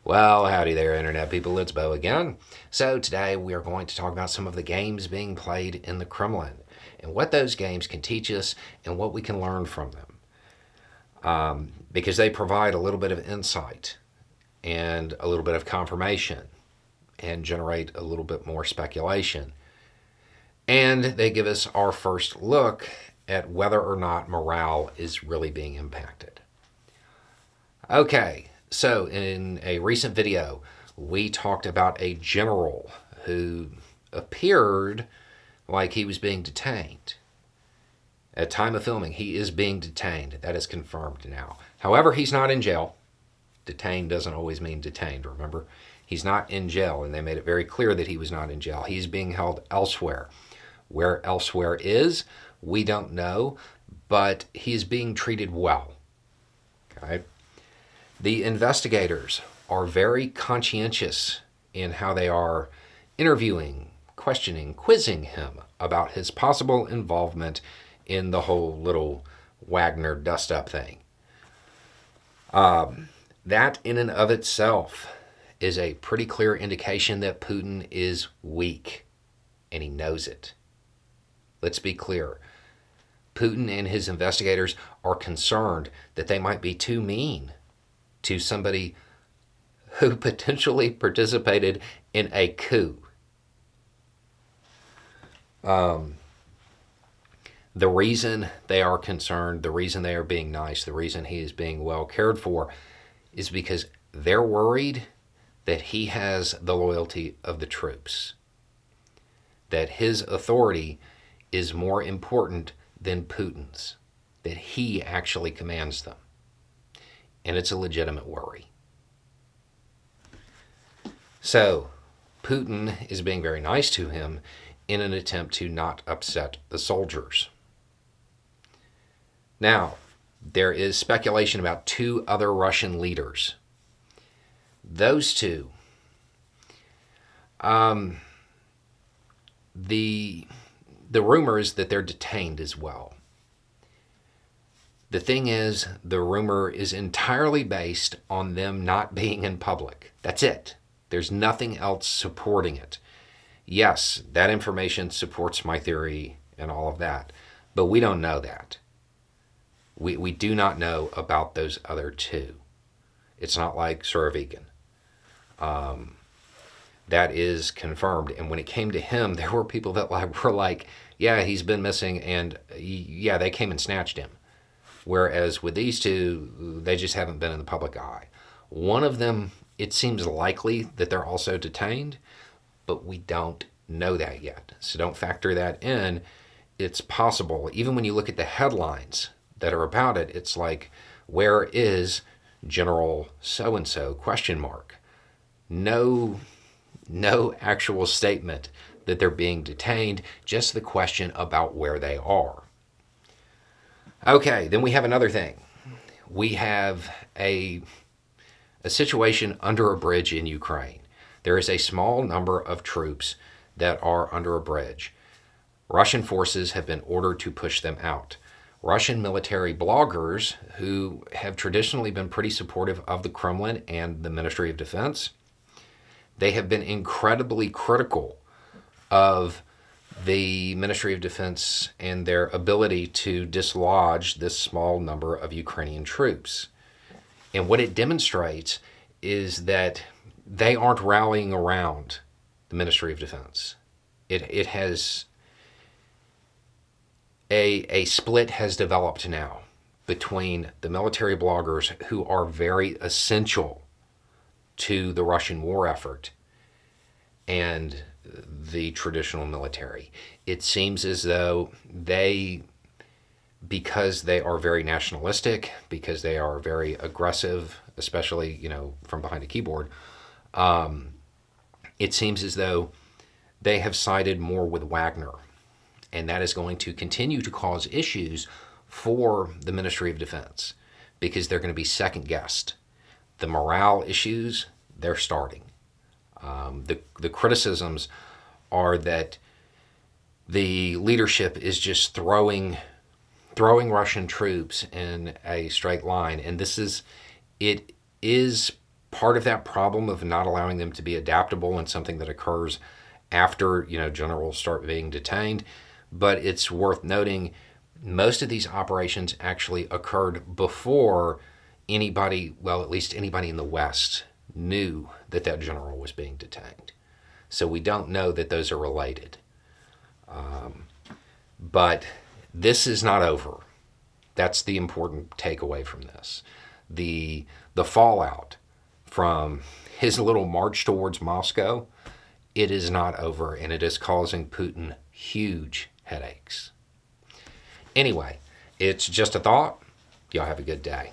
Well, howdy there, Internet people. It's Bo again. So, today we are going to talk about some of the games being played in the Kremlin and what those games can teach us and what we can learn from them. Because they provide a little bit of insight and a little bit of confirmation and generate a little bit more speculation. And they give us our first look at whether or not morale is really being impacted. Okay. So, in a recent video, we talked about a general who appeared like he was being detained. At time of filming, he is being detained. That is confirmed now. However, he's not in jail. Detained doesn't always mean detained, remember? He's not in jail, and they made it very clear that he was not in jail. He's being held elsewhere. Where elsewhere is, we don't know, but he's being treated well. Okay? The investigators are very conscientious in how they are interviewing, questioning, quizzing him about his possible involvement in the whole little Wagner dust-up thing. That in and of itself is a pretty clear indication that Putin is weak, and he knows it. Let's be clear. Putin and his investigators are concerned that they might be too mean to somebody who potentially participated in a coup. The reason they are concerned, the reason they are being nice, the reason he is being well cared for is because they're worried that he has the loyalty of the troops, that his authority is more important than Putin's, that he actually commands them. And it's a legitimate worry. So, Putin is being very nice to him in an attempt to not upset the soldiers. Now, there is speculation about two other Russian leaders. Those two, the rumor is that they're detained as well. The thing is, the rumor is entirely based on them not being in public. That's it. There's nothing else supporting it. Yes, that information supports my theory and all of that, but we don't know that. We do not know about those other two. It's not like Surovikin. That is confirmed. And when it came to him, there were people that were like, yeah, he's been missing, and yeah, they came and snatched him. Whereas with these two, they just haven't been in the public eye. One of them, it seems likely that they're also detained, but we don't know that yet. So don't factor that in. It's possible. Even when you look at the headlines that are about it, it's like, where is General so-and-so, question mark. No actual statement that they're being detained, just the question about where they are. Okay, then we have another thing. We have a situation under a bridge in Ukraine. There is a small number of troops that are under a bridge. Russian forces have been ordered to push them out. Russian military bloggers, who have traditionally been pretty supportive of the Kremlin and the Ministry of Defense, they have been incredibly critical of the Ministry of Defense and their ability to dislodge this small number of Ukrainian troops. And what it demonstrates is that they aren't rallying around the Ministry of Defense. It has a split has developed now between the military bloggers, who are very essential to the Russian war effort, and the traditional military. It seems as though because they are very nationalistic, because they are very aggressive, especially, from behind a keyboard, it seems as though they have sided more with Wagner. And that is going to continue to cause issues for the Ministry of Defense, because they're going to be second-guessed. The morale issues, they're starting. The criticisms are that the leadership is just throwing Russian troops in a straight line, and it is part of that problem of not allowing them to be adaptable and something that occurs after, generals start being detained. But it's worth noting most of these operations actually occurred before anybody, well, at least anybody in the West, knew that that general was being detained. So we don't know that those are related. But this is not over. That's the important takeaway from this. The fallout from his little march towards Moscow, it is not over, and it is causing Putin huge headaches. Anyway, it's just a thought. Y'all have a good day.